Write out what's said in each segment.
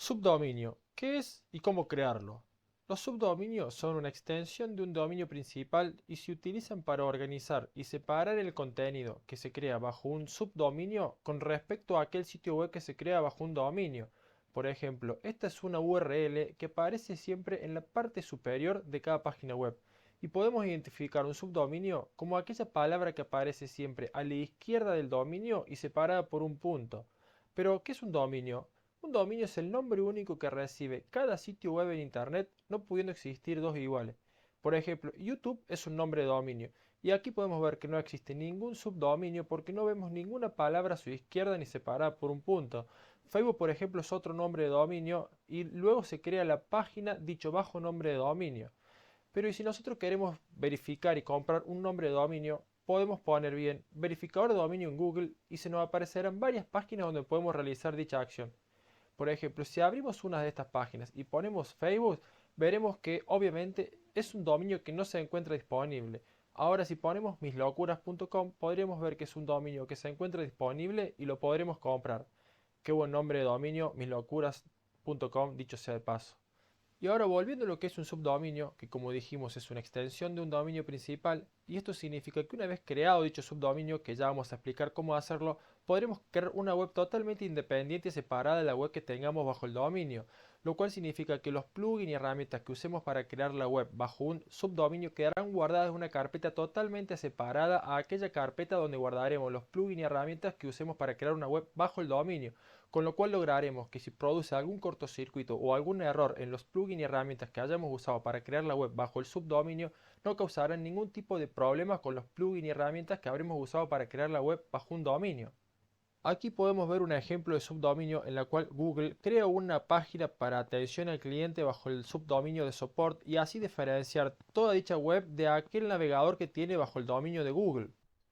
Subdominio. ¿Qué es y cómo crearlo? Los subdominios son una extensión de un dominio principal y se utilizan para organizar y separar el contenido que se crea bajo un subdominio con respecto a aquel sitio web que se crea bajo un dominio. Por ejemplo, esta es una URL que aparece siempre en la parte superior de cada página web y podemos identificar un subdominio como aquella palabra que aparece siempre a la izquierda del dominio y separada por un punto. Pero, ¿qué es un dominio? Un dominio es el nombre único que recibe cada sitio web en Internet, no pudiendo existir dos iguales. Por ejemplo, YouTube es un nombre de dominio, y aquí podemos ver que no existe ningún subdominio porque no vemos ninguna palabra a su izquierda ni separada por un punto. Facebook, por ejemplo, es otro nombre de dominio y luego se crea la página dicho bajo nombre de dominio. Pero ¿y si nosotros queremos verificar y comprar un nombre de dominio? Podemos poner bien verificador de dominio en Google y se nos aparecerán varias páginas donde podemos realizar dicha acción. Por ejemplo, si abrimos una de estas páginas y ponemos Facebook, veremos que obviamente es un dominio que no se encuentra disponible. Ahora si ponemos mislocuras.com podremos ver que es un dominio que se encuentra disponible y lo podremos comprar. Qué buen nombre de dominio, mislocuras.com, dicho sea de paso. Y ahora volviendo a lo que es un subdominio, que como dijimos es una extensión de un dominio principal, y esto significa que una vez creado dicho subdominio, que ya vamos a explicar cómo hacerlo, podremos crear una web totalmente independiente y separada de la web que tengamos bajo el dominio, lo cual significa que los plugins y herramientas que usemos para crear la web bajo un subdominio quedarán guardadas en una carpeta totalmente separada a aquella carpeta donde guardaremos los plugins y herramientas que usemos para crear una web bajo el dominio, con lo cual lograremos que si produce algún cortocircuito o algún error en los plugins y herramientas que hayamos usado para crear la web bajo el subdominio, no causarán ningún tipo de problema con los plugins y herramientas que habremos usado para crear la web bajo un dominio. Aquí podemos ver un ejemplo de subdominio en la cual Google crea una página para atención al cliente bajo el subdominio de support y así diferenciar toda dicha web de aquel navegador que tiene bajo el dominio de Google.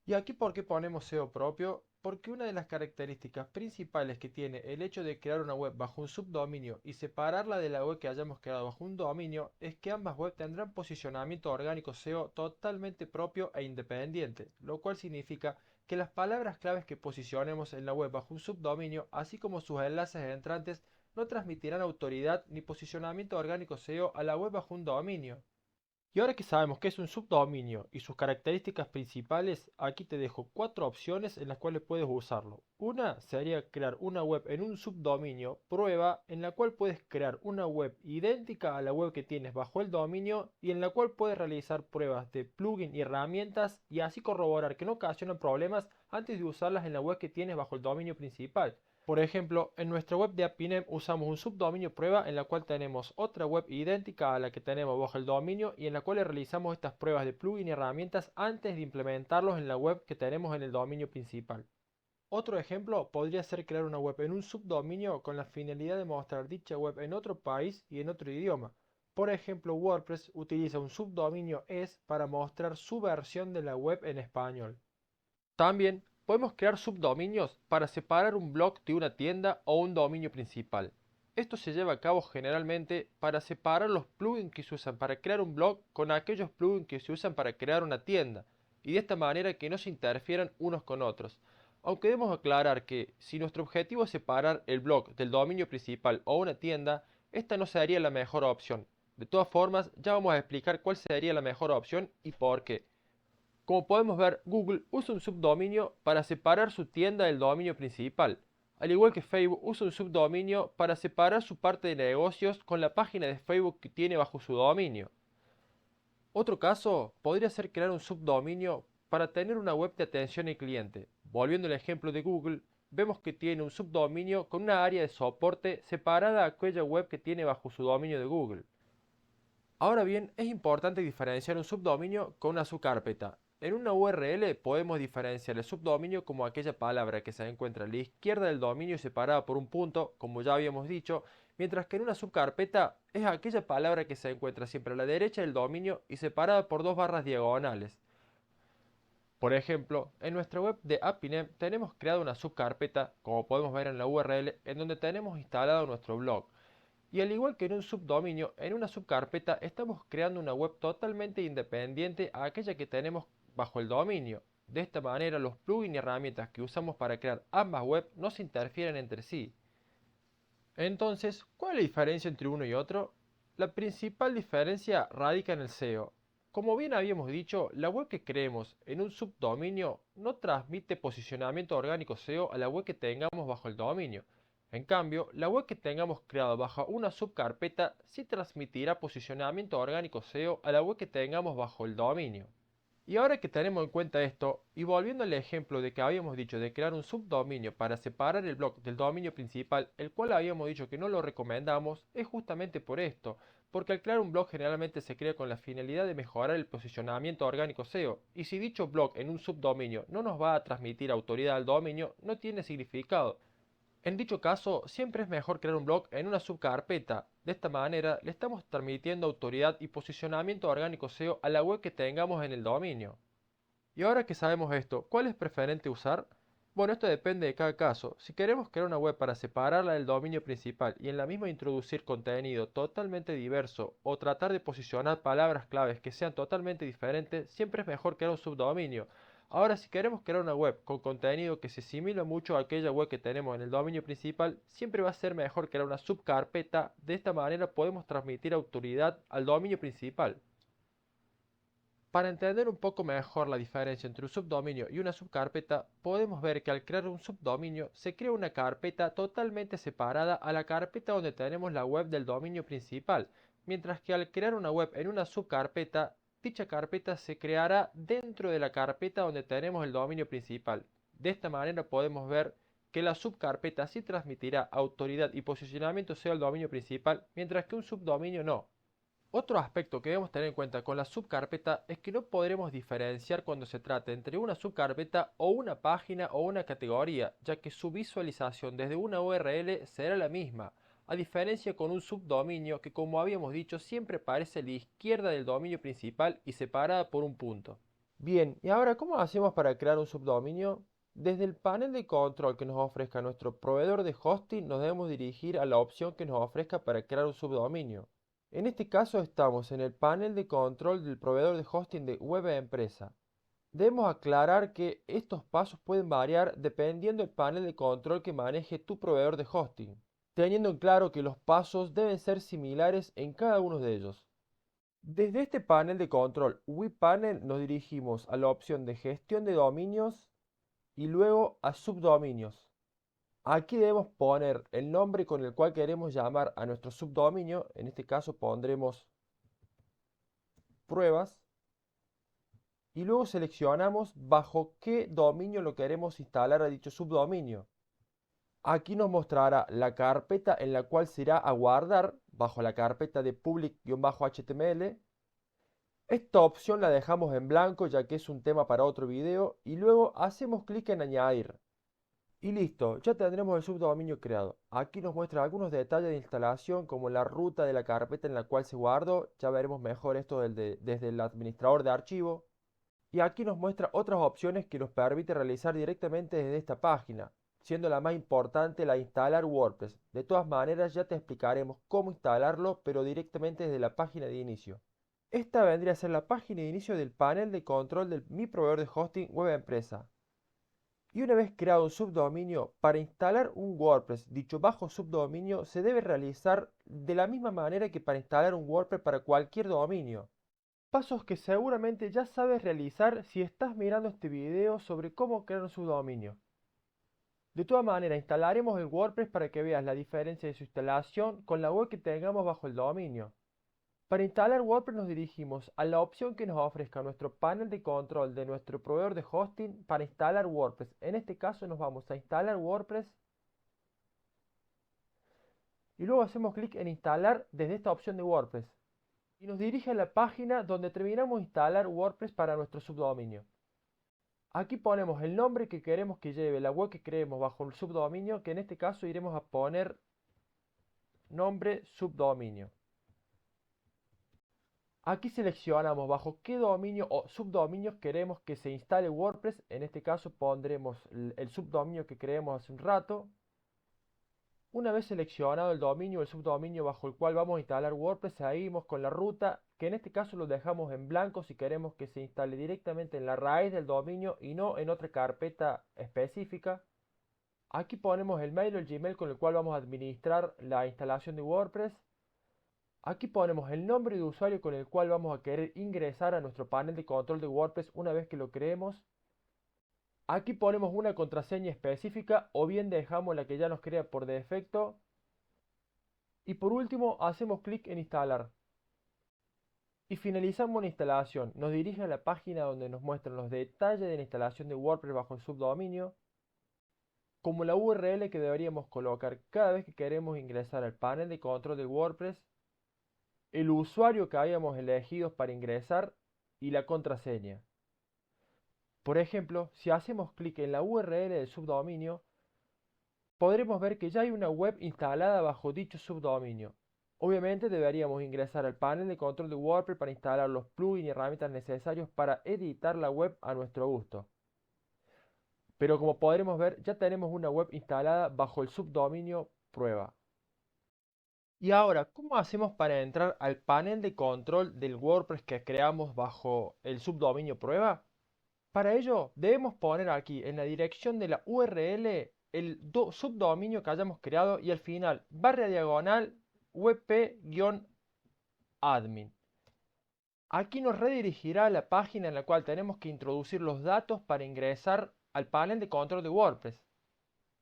¿Y aquí por qué ponemos SEO propio? Porque una de las características principales que tiene el hecho de crear una web bajo un subdominio y separarla de la web que hayamos creado bajo un dominio es que ambas webs tendrán posicionamiento orgánico SEO totalmente propio e independiente, lo cual significa que las palabras claves que posicionemos en la web bajo un subdominio, así como sus enlaces entrantes, no transmitirán autoridad ni posicionamiento orgánico SEO a la web bajo un dominio. Y ahora que sabemos qué es un subdominio y sus características principales, aquí te dejo cuatro opciones en las cuales puedes usarlo. Una sería crear una web en un subdominio prueba en la cual puedes crear una web idéntica a la web que tienes bajo el dominio y en la cual puedes realizar pruebas de plugin y herramientas y así corroborar que no ocasionan problemas antes de usarlas en la web que tienes bajo el dominio principal. Por ejemplo, en nuestra web de Apinem usamos un subdominio prueba en la cual tenemos otra web idéntica a la que tenemos bajo el dominio y en la cual realizamos estas pruebas de plugin y herramientas antes de implementarlos en la web que tenemos en el dominio principal. Otro ejemplo podría ser crear una web en un subdominio con la finalidad de mostrar dicha web en otro país y en otro idioma. Por ejemplo, WordPress utiliza un subdominio es para mostrar su versión de la web en español. También podemos crear subdominios para separar un blog de una tienda o un dominio principal. Esto se lleva a cabo generalmente para separar los plugins que se usan para crear un blog con aquellos plugins que se usan para crear una tienda, y de esta manera que no se interfieran unos con otros. Aunque debemos aclarar que si nuestro objetivo es separar el blog del dominio principal o una tienda, esta no sería la mejor opción. De todas formas, ya vamos a explicar cuál sería la mejor opción y por qué. Como podemos ver, Google usa un subdominio para separar su tienda del dominio principal, al igual que Facebook usa un subdominio para separar su parte de negocios con la página de Facebook que tiene bajo su dominio. Otro caso podría ser crear un subdominio para tener una web de atención al cliente. Volviendo al ejemplo de Google, vemos que tiene un subdominio con una área de soporte separada a aquella web que tiene bajo su dominio de Google. Ahora bien, es importante diferenciar un subdominio con una subcarpeta. En una URL podemos diferenciar el subdominio como aquella palabra que se encuentra a la izquierda del dominio separada por un punto, como ya habíamos dicho, mientras que en una subcarpeta es aquella palabra que se encuentra siempre a la derecha del dominio y separada por dos barras diagonales. Por ejemplo, en nuestra web de Appinem tenemos creado una subcarpeta, como podemos ver en la URL, en donde tenemos instalado nuestro blog. Y al igual que en un subdominio, en una subcarpeta estamos creando una web totalmente independiente a aquella que tenemos bajo el dominio. De esta manera, los plugins y herramientas que usamos para crear ambas webs no se interfieren entre sí. Entonces, ¿cuál es la diferencia entre uno y otro? La principal diferencia radica en el SEO. Como bien habíamos dicho, la web que creemos en un subdominio no transmite posicionamiento orgánico SEO a la web que tengamos bajo el dominio. En cambio, la web que tengamos creado bajo una subcarpeta sí transmitirá posicionamiento orgánico SEO a la web que tengamos bajo el dominio. Y ahora que tenemos en cuenta esto, y volviendo al ejemplo de que habíamos dicho de crear un subdominio para separar el blog del dominio principal, el cual habíamos dicho que no lo recomendamos, es justamente por esto, porque al crear un blog generalmente se crea con la finalidad de mejorar el posicionamiento orgánico SEO, y si dicho blog en un subdominio no nos va a transmitir autoridad al dominio, no tiene significado. En dicho caso, siempre es mejor crear un blog en una subcarpeta. De esta manera, le estamos transmitiendo autoridad y posicionamiento orgánico SEO a la web que tengamos en el dominio. Y ahora que sabemos esto, ¿cuál es preferente usar? Bueno, esto depende de cada caso. Si queremos crear una web para separarla del dominio principal y en la misma introducir contenido totalmente diverso o tratar de posicionar palabras claves que sean totalmente diferentes, siempre es mejor crear un subdominio. Ahora, si queremos crear una web con contenido que se asimila mucho a aquella web que tenemos en el dominio principal, siempre va a ser mejor crear una subcarpeta. De esta manera podemos transmitir autoridad al dominio principal. Para entender un poco mejor la diferencia entre un subdominio y una subcarpeta, podemos ver que al crear un subdominio se crea una carpeta totalmente separada a la carpeta donde tenemos la web del dominio principal, mientras que al crear una web en una subcarpeta, dicha carpeta se creará dentro de la carpeta donde tenemos el dominio principal. De esta manera podemos ver que la subcarpeta sí transmitirá autoridad y posicionamiento SEO al dominio principal, mientras que un subdominio no. Otro aspecto que debemos tener en cuenta con la subcarpeta es que no podremos diferenciar cuando se trata entre una subcarpeta o una página o una categoría, ya que su visualización desde una URL será la misma, a diferencia con un subdominio que, como habíamos dicho, siempre aparece a la izquierda del dominio principal y separada por un punto. Bien, y ahora, ¿cómo hacemos para crear un subdominio? Desde el panel de control que nos ofrezca nuestro proveedor de hosting, nos debemos dirigir a la opción que nos ofrezca para crear un subdominio. En este caso estamos en el panel de control del proveedor de hosting de web empresa. Debemos aclarar que estos pasos pueden variar dependiendo del panel de control que maneje tu proveedor de hosting, teniendo en claro que los pasos deben ser similares en cada uno de ellos. Desde este panel de control WebPanel nos dirigimos a la opción de gestión de dominios y luego a subdominios. Aquí debemos poner el nombre con el cual queremos llamar a nuestro subdominio. En este caso pondremos pruebas y luego seleccionamos bajo qué dominio lo queremos instalar a dicho subdominio. Aquí nos mostrará la carpeta en la cual se irá a guardar bajo la carpeta de public-html. Esta opción la dejamos en blanco ya que es un tema para otro video y luego hacemos clic en añadir. Y listo, ya tendremos el subdominio creado. Aquí nos muestra algunos detalles de instalación como la ruta de la carpeta en la cual se guardó. Ya veremos mejor esto desde el administrador de archivo. Y aquí nos muestra otras opciones que nos permite realizar directamente desde esta página, siendo la más importante la instalar WordPress. De todas maneras ya te explicaremos cómo instalarlo, pero directamente desde la página de inicio. Esta vendría a ser la página de inicio del panel de control de mi proveedor de hosting web empresa. Y una vez creado un subdominio, para instalar un WordPress dicho bajo subdominio se debe realizar de la misma manera que para instalar un WordPress para cualquier dominio. Pasos que seguramente ya sabes realizar si estás mirando este video sobre cómo crear un subdominio. De todas maneras, instalaremos el WordPress para que veas la diferencia de su instalación con la web que tengamos bajo el dominio. Para instalar WordPress nos dirigimos a la opción que nos ofrezca nuestro panel de control de nuestro proveedor de hosting para instalar WordPress. En este caso nos vamos a instalar WordPress y luego hacemos clic en instalar desde esta opción de WordPress. Y nos dirige a la página donde terminamos de instalar WordPress para nuestro subdominio. Aquí ponemos el nombre que queremos que lleve la web que creemos bajo el subdominio, que en este caso iremos a poner nombre subdominio. Aquí seleccionamos bajo qué dominio o subdominios queremos que se instale WordPress. En este caso pondremos el subdominio que creemos hace un rato. Una vez seleccionado el dominio o el subdominio bajo el cual vamos a instalar WordPress, seguimos con la ruta, que en este caso lo dejamos en blanco si queremos que se instale directamente en la raíz del dominio y no en otra carpeta específica. Aquí ponemos el mail o el Gmail con el cual vamos a administrar la instalación de WordPress. Aquí ponemos el nombre de usuario con el cual vamos a querer ingresar a nuestro panel de control de WordPress una vez que lo creemos. Aquí ponemos una contraseña específica o bien dejamos la que ya nos crea por defecto. Y por último hacemos clic en instalar. Y finalizamos la instalación. Nos dirige a la página donde nos muestran los detalles de la instalación de WordPress bajo el subdominio, como la URL que deberíamos colocar cada vez que queremos ingresar al panel de control de WordPress, el usuario que hayamos elegido para ingresar y la contraseña. Por ejemplo, si hacemos clic en la URL del subdominio, podremos ver que ya hay una web instalada bajo dicho subdominio. Obviamente deberíamos ingresar al panel de control de WordPress para instalar los plugins y herramientas necesarios para editar la web a nuestro gusto. Pero como podremos ver, ya tenemos una web instalada bajo el subdominio prueba. Y ahora, ¿cómo hacemos para entrar al panel de control del WordPress que creamos bajo el subdominio prueba? Para ello, debemos poner aquí en la dirección de la URL el subdominio que hayamos creado y al final, barra diagonal, wp-admin. Aquí nos redirigirá a la página en la cual tenemos que introducir los datos para ingresar al panel de control de WordPress.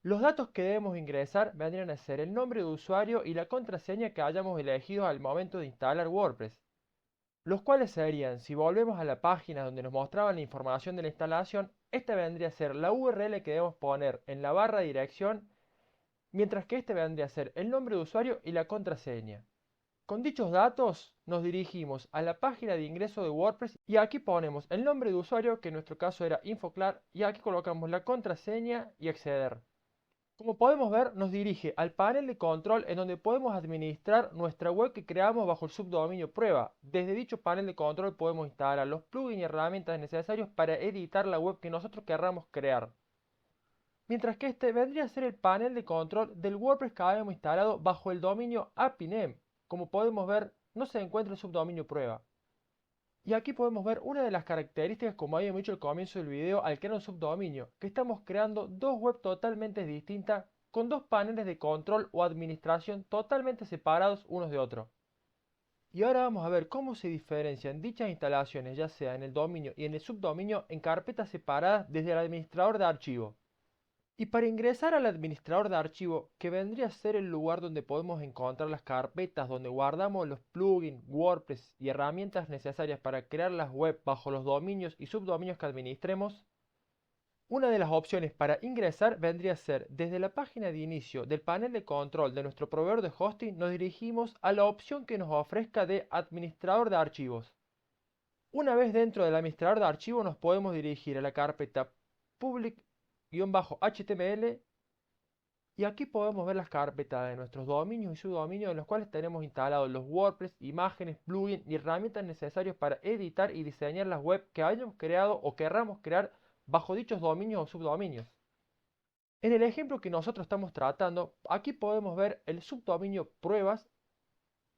Los datos que debemos ingresar vendrían a ser el nombre de usuario y la contraseña que hayamos elegido al momento de instalar WordPress, los cuales serían, si volvemos a la página donde nos mostraban la información de la instalación, esta vendría a ser la URL que debemos poner en la barra de dirección, mientras que este vendría a ser el nombre de usuario y la contraseña. Con dichos datos nos dirigimos a la página de ingreso de WordPress y aquí ponemos el nombre de usuario, que en nuestro caso era Infoclar, y aquí colocamos la contraseña y acceder. Como podemos ver, nos dirige al panel de control en donde podemos administrar nuestra web que creamos bajo el subdominio prueba. Desde dicho panel de control podemos instalar los plugins y herramientas necesarios para editar la web que nosotros querramos crear. Mientras que este vendría a ser el panel de control del WordPress que habíamos instalado bajo el dominio APINEM. Como podemos ver, no se encuentra el subdominio prueba. Y aquí podemos ver una de las características, como habíamos dicho al comienzo del video, al crear un subdominio, que estamos creando dos webs totalmente distintas con dos paneles de control o administración totalmente separados unos de otros. Y ahora vamos a ver cómo se diferencian dichas instalaciones, ya sea en el dominio y en el subdominio, en carpetas separadas desde el administrador de archivo. Y para ingresar al administrador de archivo, que vendría a ser el lugar donde podemos encontrar las carpetas donde guardamos los plugins, WordPress y herramientas necesarias para crear las web bajo los dominios y subdominios que administremos, una de las opciones para ingresar vendría a ser desde la página de inicio del panel de control de nuestro proveedor de hosting, nos dirigimos a la opción que nos ofrezca de administrador de archivos. Una vez dentro del administrador de archivos nos podemos dirigir a la carpeta public-html y aquí podemos ver las carpetas de nuestros dominios y subdominios en los cuales tenemos instalados los WordPress, imágenes, plugins y herramientas necesarios para editar y diseñar las webs que hayamos creado o querramos crear bajo dichos dominios o subdominios. En el ejemplo que nosotros estamos tratando, aquí podemos ver el subdominio pruebas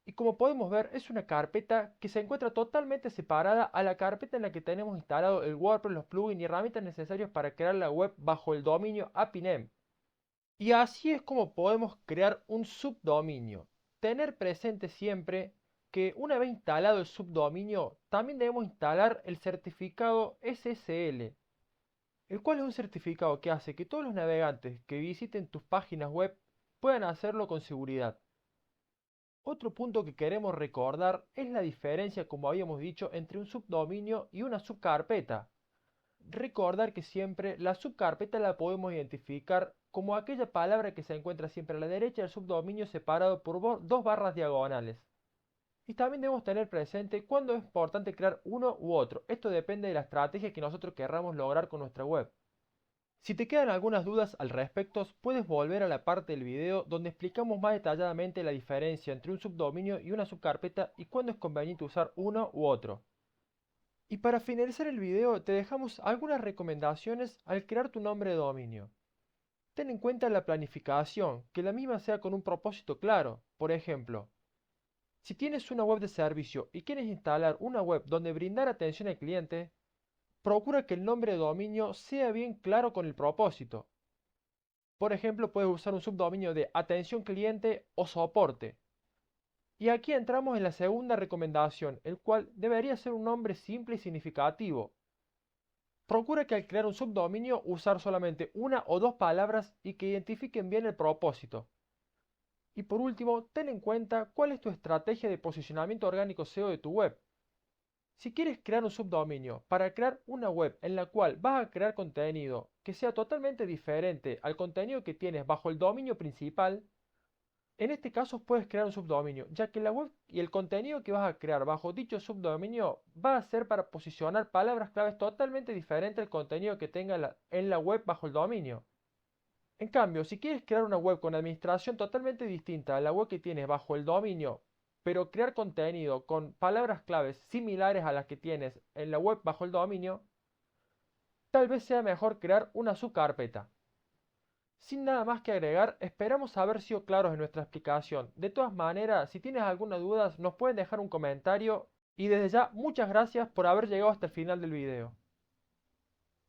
y como podemos ver es una carpeta que se encuentra totalmente separada a la carpeta en la que tenemos instalado el WordPress, los plugins y herramientas necesarios para crear la web bajo el dominio APINEM. Y así es como podemos crear un subdominio. Tener presente siempre que una vez instalado el subdominio, también debemos instalar el certificado SSL, el cual es un certificado que hace que todos los navegantes que visiten tus páginas web puedan hacerlo con seguridad. Otro punto que queremos recordar es la diferencia, como habíamos dicho, entre un subdominio y una subcarpeta. Recordar que siempre la subcarpeta la podemos identificar como aquella palabra que se encuentra siempre a la derecha del subdominio separado por dos barras diagonales. Y también debemos tener presente cuándo es importante crear uno u otro. Esto depende de la estrategia que nosotros querramos lograr con nuestra web. Si te quedan algunas dudas al respecto, puedes volver a la parte del video donde explicamos más detalladamente la diferencia entre un subdominio y una subcarpeta y cuándo es conveniente usar uno u otro. Y para finalizar el video te dejamos algunas recomendaciones al crear tu nombre de dominio. Ten en cuenta la planificación, que la misma sea con un propósito claro. Por ejemplo, si tienes una web de servicio y quieres instalar una web donde brindar atención al cliente, procura que el nombre de dominio sea bien claro con el propósito. Por ejemplo, puedes usar un subdominio de atención cliente o soporte. Y aquí entramos en la segunda recomendación, el cual debería ser un nombre simple y significativo. Procura que al crear un subdominio usar solamente una o dos palabras y que identifiquen bien el propósito. Y por último, ten en cuenta cuál es tu estrategia de posicionamiento orgánico SEO de tu web. Si quieres crear un subdominio para crear una web en la cual vas a crear contenido que sea totalmente diferente al contenido que tienes bajo el dominio principal, en este caso puedes crear un subdominio, ya que la web y el contenido que vas a crear bajo dicho subdominio va a ser para posicionar palabras claves totalmente diferentes al contenido que tenga en la web bajo el dominio. En cambio, si quieres crear una web con administración totalmente distinta a la web que tienes bajo el dominio, pero crear contenido con palabras claves similares a las que tienes en la web bajo el dominio, tal vez sea mejor crear una subcarpeta. Sin nada más que agregar, esperamos haber sido claros en nuestra explicación. De todas maneras, si tienes alguna duda, nos pueden dejar un comentario y desde ya muchas gracias por haber llegado hasta el final del video.